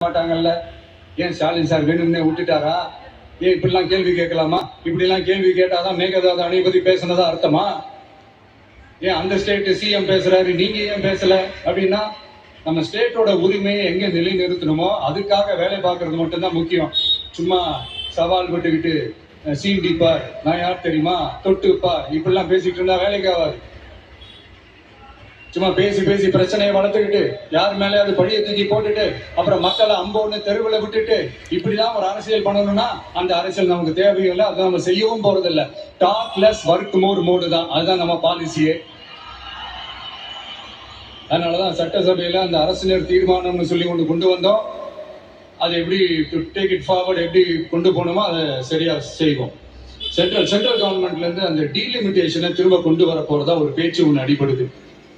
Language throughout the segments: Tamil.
மாட்டாங்கல்ல. ஏன் ஸ்டாலின் சார் வேணும்னே விட்டுட்டாரா? ஏன் இப்படிலாம் கேள்வி கேட்கலாமா? இப்படிலாம் கேள்வி கேட்டாதான் மேகதாது அணை பத்தி பேசுனதா அர்த்தமா? ஏன் அந்த ஸ்டேட் சிஎம் பேசுறாரு, நீங்க ஏன் பேசல அப்படின்னா, நம்ம ஸ்டேட்டோட உரிமையை எங்க நிலைநிறுத்தணுமோ அதுக்காக வேலை பார்க்கறது மட்டும்தான் முக்கியம். சும்மா சவால் விட்டுக்கிட்டு சீண்டிப்பார், நான் யார் தெரியுமா, தொட்டுப்பார், இப்படிலாம் பேசிட்டு இருந்தா வேலைக்கு ஆகாது. சும்மா பேசி பேசி பிரச்சனையை வளர்த்துக்கிட்டு யார் மேலே அது பழியை தூக்கி போட்டுட்டு அப்புறம் மக்களை அம்போன்னு தெருவில் விட்டுட்டு இப்படிதான் ஒரு அரசியல் பண்ணணும்னா அந்த அரசியல் நமக்கு தேவையும் இல்லை, அதை நம்ம செய்யவும் போறதில்லை. Talk less work more mode தான், அதுதான் நம்ம பாலிசியே. அதனாலதான் சட்டசபையில அந்த அரசினர் தீர்மானம்னு சொல்லி ஒன்று கொண்டு வந்தோம். அதை எப்படி டேக் இட் ஃபார்வர்ட், எப்படி கொண்டு போகணுமோ அதை சரியா செய்வோம். சென்ட்ரல் கவர்மெண்ட்ல இருந்து அந்த டீலிமிட்டேஷனை திரும்ப கொண்டு வர போறதா ஒரு பேச்சு ஒன்று அடிபடுது.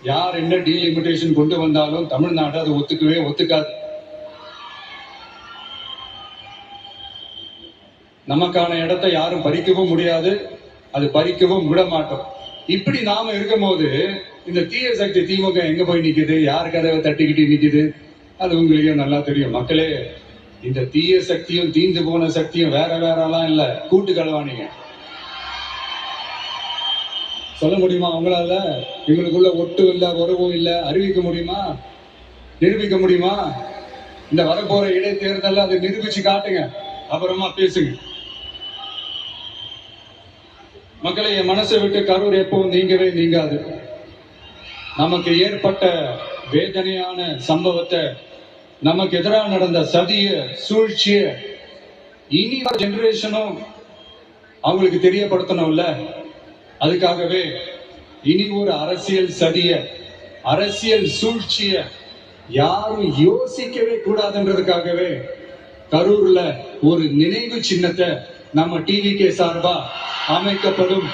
யார் என்ன டீலிமிட்டேஷன் கொண்டு வந்தாலும் தமிழ்நாடு அதை ஒத்துக்காது. நமக்கான இடத்தை யாரும் பறிக்கவும் முடியாது, அது பறிக்கவும் விட மாட்டோம். இப்படி நாம இருக்கும் போது இந்த தீய சக்தி திமுக எங்க போய் நிக்குது, யார் கதவை தட்டிக்கிட்டு நிக்குது, அது உங்களுக்கு நல்லா தெரியும். மக்களே, இந்த தீய சக்தியும் தீந்து போன சக்தியும் வேற வேறலாம் இல்ல, கூட்டு கலவானீங்க. சொல்ல முடியுமா அவங்களால? இவங்களுக்குள்ள ஒட்டு இல்லை, உறவும் இல்லை, அறிவிக்க முடியுமா, நிரூபிக்க முடியுமா? இந்த வரப்போற இடைத்தேர்தல் அதை நிரூபிச்சு காட்டுங்க, அப்புறமா பேசுங்க. மக்களை, என் மனசை விட்டு கரூர் எப்பவும் நீங்கவே நீங்காது. நமக்கு ஏற்பட்ட வேதனையான சம்பவத்தை, நமக்கு எதிராக நடந்த சதிய சூழ்ச்சிய இனி ஜெனரேஷனும் அவங்களுக்கு தெரியப்படுத்தணும்ல. அதுக்காகவே இனி ஒரு அரசியல் சதிய, அரசியல் சூழ்ச்சிய யாரும் யோசிக்கவே கூடாதுன்றதுக்காகவே கரூர்ல ஒரு நினைவு சின்னத்தை நம்ம டிவிகே சார்பா அமைக்கப்படும்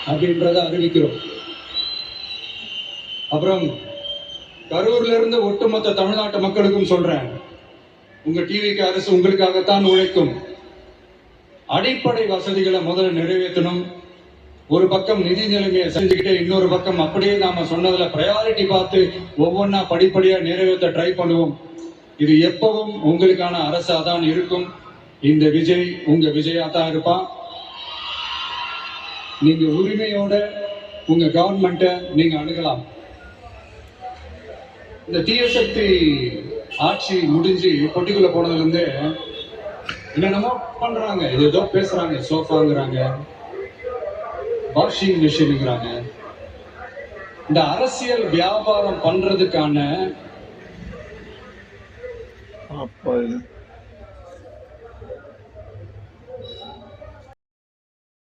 அப்படின்றத அறிவிக்கிறோம். அப்புறம் கரூர்ல இருந்து ஒட்டுமொத்த தமிழ்நாட்டு மக்களுக்கும் சொல்றேன், உங்க டிவிகே அரசு உங்களுக்காகத்தான் உழைக்கும். அடிப்படை வசதிகளை முதல்ல நிறைவேற்றணும். ஒரு பக்கம் நிதி நிலைமையை செஞ்சுக்கிட்டே இன்னொரு பக்கம் அப்படியே நாம சொன்னதுல பிரையாரிட்டி பார்த்து ஒவ்வொன்னா படிப்படியா நிறைவேற்ற ட்ரை பண்ணுவோம். இது எப்பவும் உங்களுக்கான அரசா தான் இருக்கும். இந்த விஜய் உங்க விஜயா தான் இருப்பான். நீங்க உரிமையோட உங்க கவர்மெண்ட்டை நீங்க அணுகலாம். இந்த தீயசக்தி ஆட்சி முடிஞ்சு பொட்டிக்குள்ள போனதுல இருந்து என்னென்னமோ பண்றாங்க, ஏதோ பேசுறாங்க, சோஃபாங்கிறாங்க, வாஷிங் மிஷினுங்கிறாங்க. இந்த அரசியல் வியாபாரம் பண்றதுக்கான